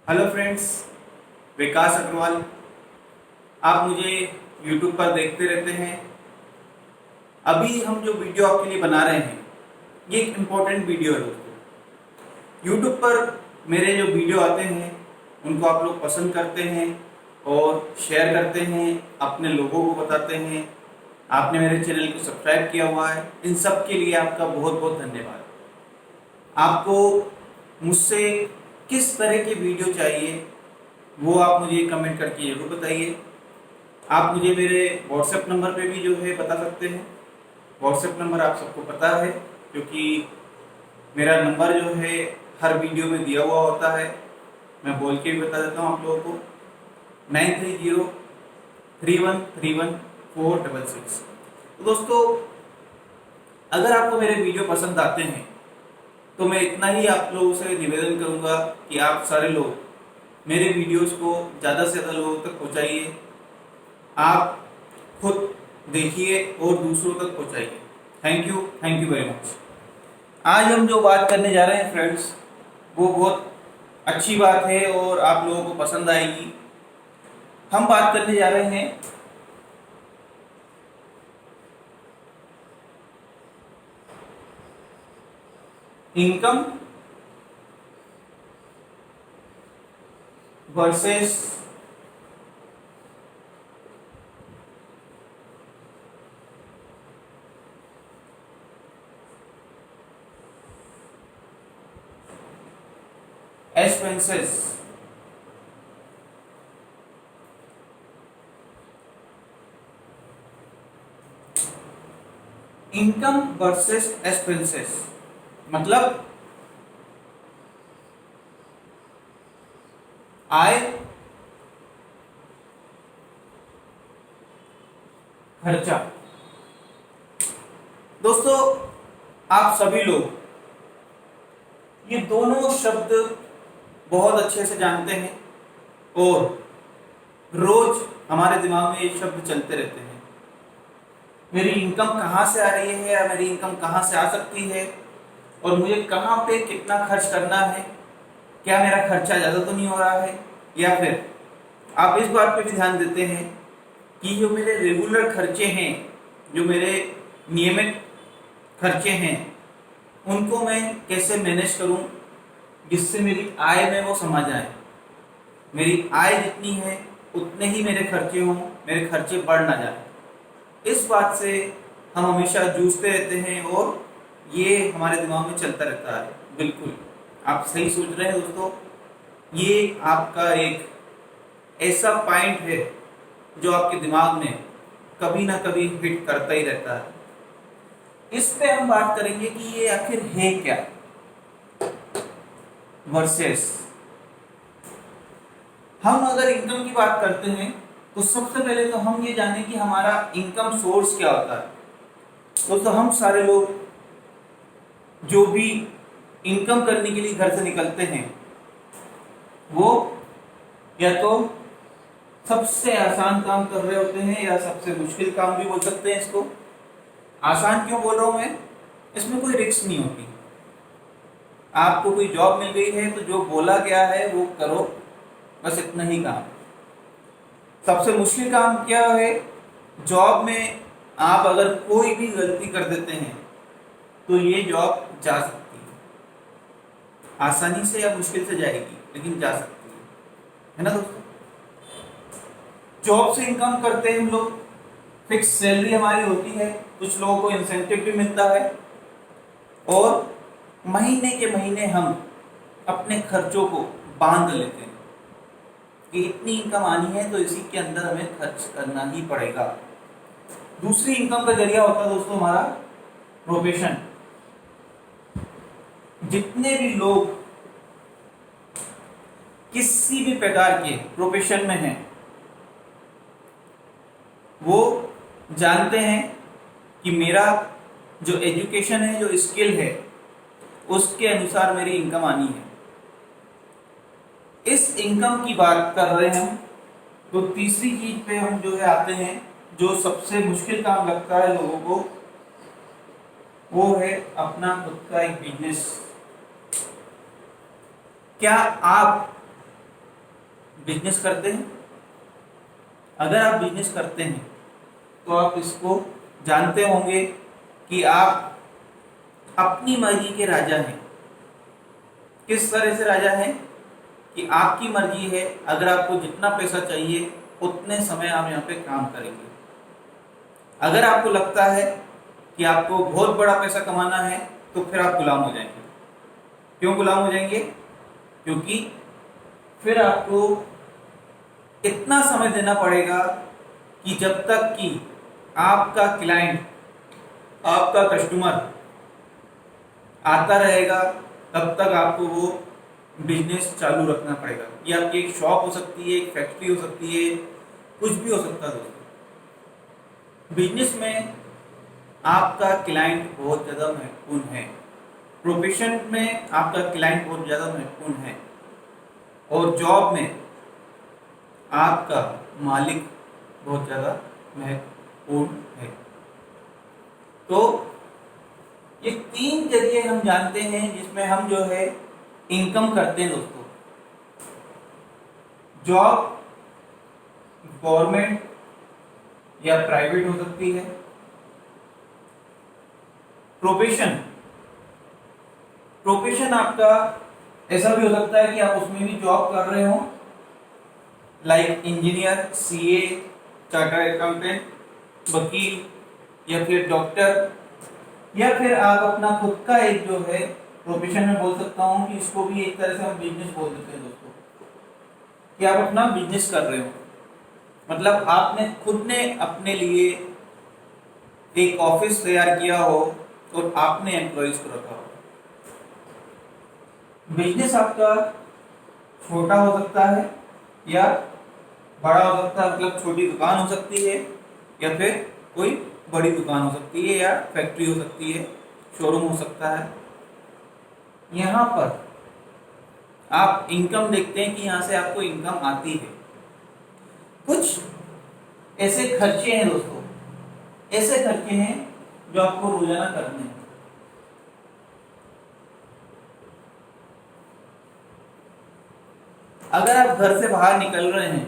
Hello friends, विकास अग्रवाल। आप मुझे YouTube पर देखते रहते हैं। अभी हम जो वीडियो आपके लिए बना रहे हैं ये एक इम्पोर्टेंट वीडियो है दोस्तों। यूट्यूब पर मेरे जो वीडियो आते हैं उनको आप लोग पसंद करते हैं और शेयर करते हैं, अपने लोगों को बताते हैं। आपने मेरे चैनल को सब्सक्राइब किया हुआ है, इन सब के लिए आपका बहुत बहुत धन्यवाद। आपको मुझसे किस तरह की वीडियो चाहिए वो आप मुझे कमेंट करके जरूर बताइए। आप मुझे मेरे व्हाट्सएप नंबर पे भी जो है बता सकते हैं। व्हाट्सएप नंबर आप सबको पता है क्योंकि मेरा नंबर जो है हर वीडियो में दिया हुआ होता है। मैं बोल के भी बता देता हूँ आप लोगों को, 9303131466। तो दोस्तों, अगर आपको मेरे वीडियो पसंद आते हैं तो मैं इतना ही आप लोगों से निवेदन करूंगा कि आप सारे लोग मेरे वीडियोस को ज़्यादा से ज़्यादा लोगों तक पहुंचाइए। आप खुद देखिए और दूसरों तक पहुंचाइए। Thank you very much. आज हम जो बात करने जा रहे हैं फ्रेंड्स, वो बहुत अच्छी बात है और आप लोगों को पसंद आएगी। हम बात करने जा रहे हैं income versus expenses. Income versus expenses मतलब आय, खर्चा। दोस्तों, आप सभी लोग ये दोनों शब्द बहुत अच्छे से जानते हैं और रोज हमारे दिमाग में ये शब्द चलते रहते हैं। मेरी इनकम कहाँ से आ रही है या मेरी इनकम कहाँ से आ सकती है और मुझे कहाँ पे कितना खर्च करना है, क्या मेरा खर्चा ज़्यादा तो नहीं हो रहा है। या फिर आप इस बात पे भी ध्यान देते हैं कि जो मेरे रेगुलर खर्चे हैं, जो मेरे नियमित खर्चे हैं, उनको मैं कैसे मैनेज करूं जिससे मेरी आय में वो समा जाए। मेरी आय जितनी है उतने ही मेरे खर्चे हों, मेरे खर्चे बढ़ ना जाए। इस बात से हम हमेशा जूझते रहते हैं और ये हमारे दिमाग में चलता रहता है। बिल्कुल आप सही सोच रहे हैं दोस्तों, ये आपका एक ऐसा पॉइंट है जो आपके दिमाग में कभी ना कभी हिट करता ही रहता है। इस पे हम बात करेंगे कि ये आखिर है क्या वर्सेस। हम अगर इनकम की बात करते हैं तो सबसे पहले तो हम ये जानें कि हमारा इनकम सोर्स क्या होता है। दोस्तों, हम सारे लोग जो भी इनकम करने के लिए घर से निकलते हैं वो या तो सबसे आसान काम कर रहे होते हैं या सबसे मुश्किल काम भी बोल सकते हैं इसको। आसान क्यों बोल रहा हूं मैं? इसमें कोई रिस्क नहीं होती। आपको कोई जॉब मिल गई है तो जो बोला गया है वो करो, बस इतना ही काम। सबसे मुश्किल काम क्या है? जॉब में आप अगर कोई भी गलती कर देते हैं तो ये जॉब जा सकती है। आसानी से या मुश्किल से जाएगी लेकिन जा सकती है ना दोस्तों। जॉब से इनकम करते हैं हम लोग, फिक्स सैलरी हमारी होती है, कुछ लोगों को इंसेंटिव भी मिलता है और महीने के महीने हम अपने खर्चों को बांध लेते हैं कि इतनी इनकम आनी है तो इसी के अंदर हमें खर्च करना ही पड़ेगा। दूसरी इनकम का जरिया होता है दोस्तों हमारा प्रोफेशन। जितने भी लोग किसी भी प्रकार के प्रोफेशन में हैं वो जानते हैं कि मेरा जो एजुकेशन है, जो स्किल है, उसके अनुसार मेरी इनकम आनी है। इस इनकम की बात कर रहे हैं हम तो तीसरी चीज पे हम जो है आते हैं, जो सबसे मुश्किल काम लगता है लोगों को, वो है अपना खुद का एक बिजनेस। क्या आप बिजनेस करते हैं? अगर आप बिजनेस करते हैं तो आप इसको जानते होंगे कि आप अपनी मर्जी के राजा हैं। किस तरह से राजा हैं कि आपकी मर्जी है, अगर आपको जितना पैसा चाहिए उतने समय आप यहाँ पे काम करेंगे। अगर आपको लगता है कि आपको बहुत बड़ा पैसा कमाना है तो फिर आप गुलाम हो जाएंगे। क्यों गुलाम हो जाएंगे? क्योंकि फिर आपको इतना समय देना पड़ेगा कि जब तक कि आपका क्लाइंट, आपका कस्टमर आता रहेगा तब तक आपको वो बिजनेस चालू रखना पड़ेगा। ये आपकी एक शॉप हो सकती है, एक फैक्ट्री हो सकती है, कुछ भी हो सकता है दोस्तों। बिजनेस में आपका क्लाइंट बहुत ज़्यादा महत्वपूर्ण है। प्रोफेशन में आपका क्लाइंट बहुत ज़्यादा महत्वपूर्ण है, और जॉब में आपका मालिक बहुत ज़्यादा महत्वपूर्ण है। तो ये 3 जरिए हम जानते हैं जिसमें हम जो है इनकम करते हैं दोस्तों। जॉब गवर्नमेंट या प्राइवेट हो सकती है। प्रोफेशन आपका ऐसा भी हो सकता है कि आप उसमें भी जॉब कर रहे हो, like engineer, CA, chartered accountant, वकील या फिर डॉक्टर, या फिर आप अपना खुद का एक जो है प्रोफेशन में बोल सकता हूँ कि इसको भी एक तरह से हम बिजनेस बोल देते हैं दोस्तों, कि आप अपना बिजनेस कर रहे हो। मतलब आपने खुद ने अपने लिए एक ऑफिस तैयार किया हो और आपने एम्प्लॉइज को रखा हो। बिजनेस आपका छोटा हो सकता है या बड़ा हो सकता है, मतलब छोटी दुकान हो सकती है या फिर कोई बड़ी दुकान हो सकती है, या फैक्ट्री हो सकती है, शोरूम हो सकता है। यहाँ पर आप इनकम देखते हैं कि यहाँ से आपको इनकम आती है। कुछ ऐसे खर्चे हैं दोस्तों, ऐसे खर्चे हैं जो आपको रोजाना करने हैं। अगर आप घर से बाहर निकल रहे हैं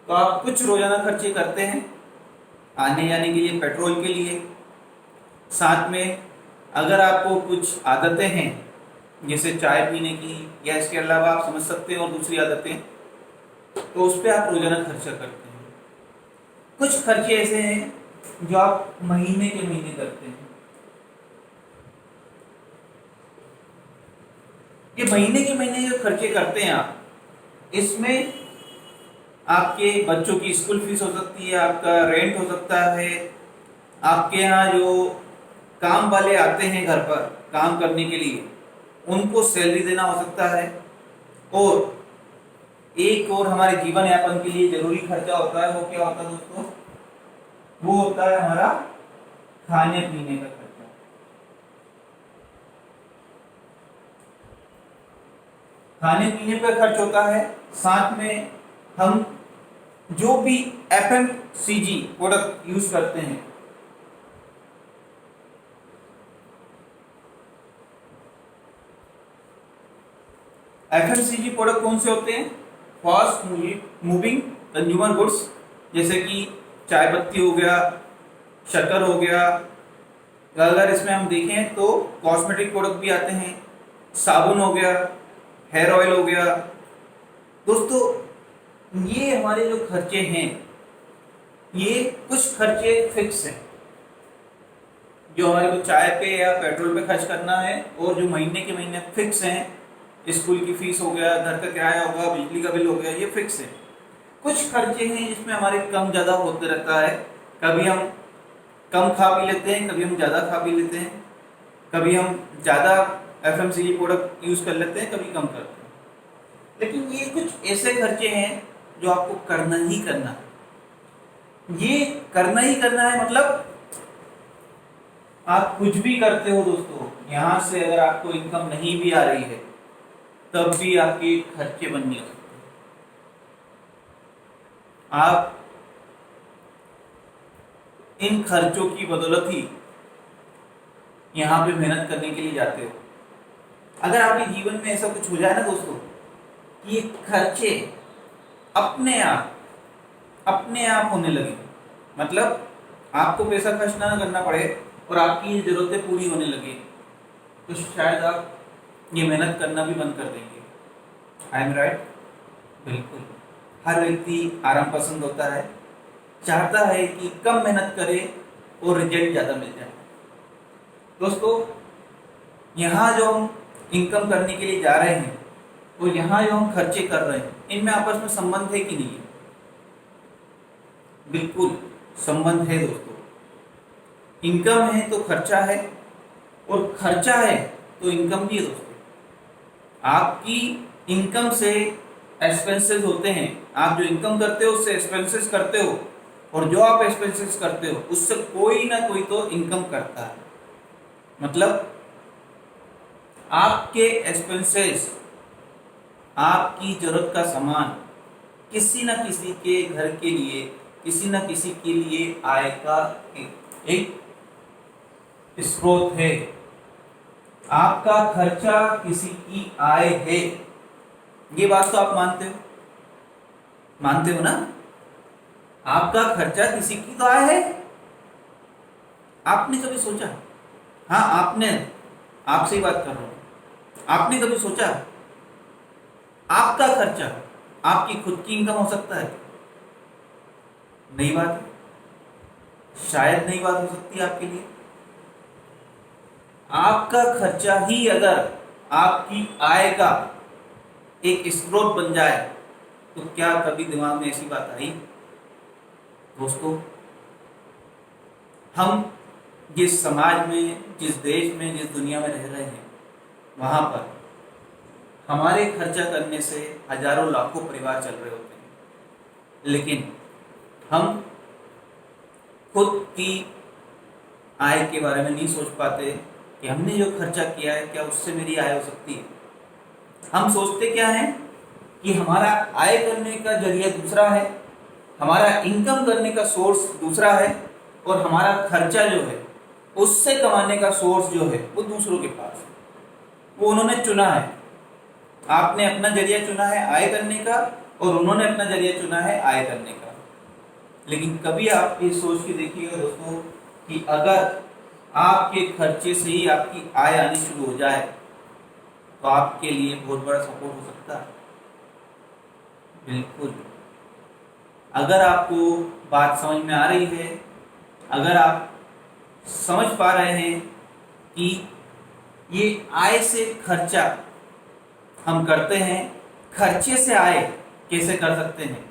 तो आप कुछ रोजाना खर्चे करते हैं, आने जाने के लिए, पेट्रोल के लिए। साथ में अगर आपको कुछ आदतें हैं जैसे चाय पीने की, या इसके अलावा आप समझ सकते हैं और दूसरी आदतें, तो उस पर आप रोजाना खर्चा करते हैं। कुछ खर्चे ऐसे हैं जो आप महीने के महीने करते हैं। ये महीने के महीने जो खर्चे करते हैं आप, इसमें आपके बच्चों की स्कूल फीस हो सकती है, आपका रेंट हो सकता है, आपके यहाँ जो काम वाले आते हैं घर पर काम करने के लिए उनको सैलरी देना हो सकता है, और एक और हमारे जीवन यापन के लिए जरूरी खर्चा होता है। वो क्या होता है दोस्तों? वो होता है हमारा खाने पीने का खर्चा। खाने पीने पर खर्च होता है। साथ में हम जो भी एफएमसीजी प्रोडक्ट यूज करते हैं, एफएमसीजी प्रोडक्ट कौन से होते हैं? फास्ट मूविंग कंज्यूमर गुड्स, जैसे कि चाय पत्ती हो गया, शक्कर हो गया। अगर इसमें हम देखें तो कॉस्मेटिक प्रोडक्ट भी आते हैं, साबुन हो गया, हेयर ऑयल हो गया। दोस्तों ये हमारे जो खर्चे हैं, ये कुछ खर्चे फिक्स हैं जो हमारे को चाय पे या पेट्रोल पे खर्च करना है, और जो महीने के महीने फिक्स हैं, स्कूल की फीस हो गया, घर का किराया होगा, बिजली का बिल हो गया, ये फिक्स है। कुछ खर्चे हैं जिसमें हमारे कम ज़्यादा होते रहता है। कभी हम कम खा पी लेते हैं, कभी हम ज़्यादा खा पी लेते हैं, कभी हम ज़्यादा एफएमसीजी प्रोडक्ट यूज़ कर लेते हैं, कभी कम करते हैं। लेकिन ये कुछ ऐसे खर्चे हैं जो आपको करना ही करना है। ये करना ही करना है, मतलब आप कुछ भी करते हो दोस्तों, यहाँ से अगर आपको इनकम नहीं भी आ रही है तब भी आपके खर्चे बन नहीं सकते। आप इन खर्चों की बदौलत ही यहाँ पे मेहनत करने के लिए जाते हो। अगर आपके जीवन में ऐसा कुछ हो जाए ना दोस्तों, ये खर्चे अपने आप होने लगे। मतलब आपको पैसा खर्च ना करना पड़े और आपकी ये जरूरतें पूरी होने लगे, तो शायद आप ये मेहनत करना भी बंद कर देंगे। I am right? बिल्कुल। हर व्यक्ति आराम पसंद होता है, चाहता है कि कम मेहनत करे और रिजल्ट ज़्यादा मिल जाए। दोस्तों, यहाँ जो हम इनकम करने के लिए जा रहे हैं और यहाँ जो हम खर्चे कर रहे हैं, इनमें आपस में संबंध है कि नहीं है? बिल्कुल संबंध है दोस्तों। इनकम है तो खर्चा है, और खर्चा है तो इनकम भी है दोस्तों। आपकी इनकम से एक्सपेंसेस होते हैं। आप जो इनकम करते हो उससे एक्सपेंसेस करते हो, और जो आप एक्सपेंसेस करते हो उससे कोई ना कोई तो इनकम करता है। मतलब आपके एक्सपेंसेस, आपकी जरूरत का सामान किसी न किसी के घर के लिए, किसी न किसी के लिए आय का एक स्रोत है। आपका खर्चा किसी की आय है। ये बात तो आप मानते हो ना? आपका खर्चा किसी की तो आय है। आपने कभी सोचा? हाँ, आपसे ही बात कर रहा हूं। आपने कभी सोचा आपका खर्चा आपकी खुद की इनकम हो सकता है? नई बात है, शायद नई बात हो सकती है आपके लिए। आपका खर्चा ही अगर आपकी आय का एक स्रोत बन जाए, तो क्या कभी दिमाग में ऐसी बात आई? दोस्तों, हम जिस समाज में, जिस देश में, जिस दुनिया में रह रहे हैं, वहां पर हमारे खर्चा करने से हजारों लाखों परिवार चल रहे होते हैं, लेकिन हम खुद की आय के बारे में नहीं सोच पाते कि हमने जो खर्चा किया है क्या उससे मेरी आय हो सकती है। हम सोचते क्या है कि हमारा आय करने का जरिया दूसरा है, हमारा इनकम करने का सोर्स दूसरा है, और हमारा खर्चा जो है उससे कमाने का सोर्स जो है वो दूसरों के पास है। वो उन्होंने चुना है। आपने अपना जरिया चुना है आय करने का, और उन्होंने अपना जरिया चुना है आय करने का। लेकिन कभी आप ये सोच के देखिएगा दोस्तों कि अगर आपके खर्चे से ही आपकी आय आनी शुरू हो जाए, तो आपके लिए बहुत बड़ा सपोर्ट हो सकता है। बिल्कुल। अगर आपको बात समझ में आ रही है, अगर आप समझ पा रहे हैं कि ये आय से खर्चा हम करते हैं, खर्चे से आय कैसे कर सकते हैं,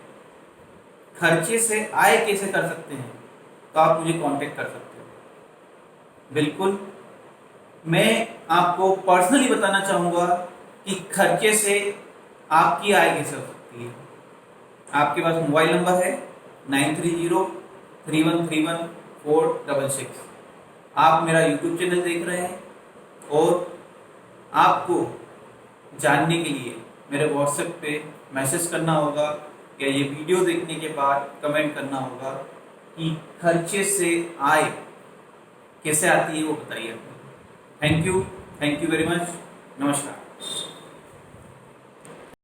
खर्चे से आय कैसे कर सकते हैं, तो आप मुझे कांटेक्ट कर सकते हो। बिल्कुल, मैं आपको पर्सनली बताना चाहूँगा कि खर्चे से आपकी आय कैसे हो सकती है। आपके पास मोबाइल नंबर है 9303131466। आप मेरा यूट्यूब चैनल देख रहे हैं, और आपको जानने के लिए मेरे व्हाट्सएप पे मैसेज करना होगा, या ये वीडियो देखने के बाद कमेंट करना होगा कि खर्चे से आय कैसे आती है, वो बताइए। Thank you very much. नमस्कार।